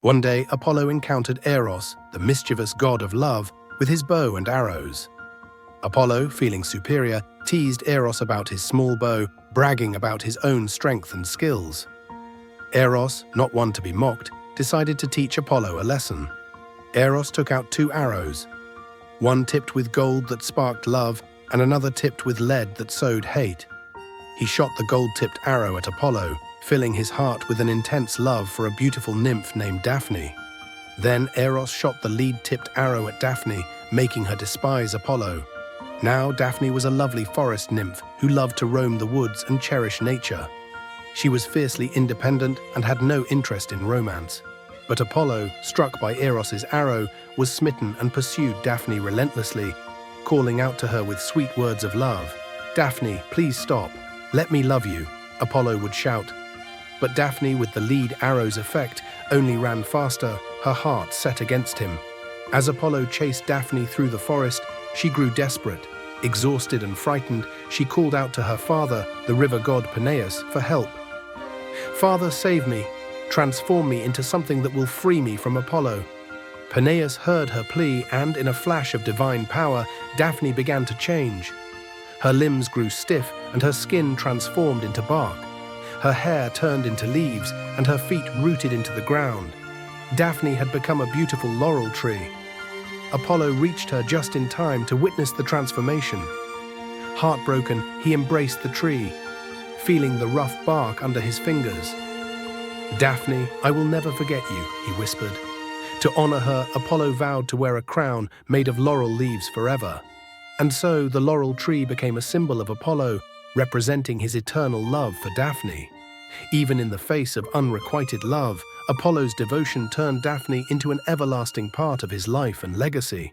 One day, Apollo encountered Eros, the mischievous god of love, with his bow and arrows. Apollo, feeling superior, teased Eros about his small bow, bragging about his own strength and skills. Eros, not one to be mocked, decided to teach Apollo a lesson. Eros took out 2 arrows, one tipped with gold that sparked love and another tipped with lead that sowed hate. He shot the gold-tipped arrow at Apollo, filling his heart with an intense love for a beautiful nymph named Daphne. Then Eros shot the lead-tipped arrow at Daphne, making her despise Apollo. Now Daphne was a lovely forest nymph who loved to roam the woods and cherish nature. She was fiercely independent and had no interest in romance. But Apollo, struck by Eros's arrow, was smitten and pursued Daphne relentlessly, calling out to her with sweet words of love. "Daphne, please stop. Let me love you," Apollo would shout. But Daphne, with the lead arrow's effect, only ran faster, her heart set against him. As Apollo chased Daphne through the forest, she grew desperate. Exhausted and frightened, she called out to her father, the river god Peneus, for help. "Father, save me. Transform me into something that will free me from Apollo." Peneus heard her plea, and in a flash of divine power, Daphne began to change. Her limbs grew stiff and her skin transformed into bark. Her hair turned into leaves and her feet rooted into the ground. Daphne had become a beautiful laurel tree. Apollo reached her just in time to witness the transformation. Heartbroken, he embraced the tree, feeling the rough bark under his fingers. "Daphne, I will never forget you," he whispered. To honor her, Apollo vowed to wear a crown made of laurel leaves forever. And so the laurel tree became a symbol of Apollo, representing his eternal love for Daphne. Even in the face of unrequited love, Apollo's devotion turned Daphne into an everlasting part of his life and legacy.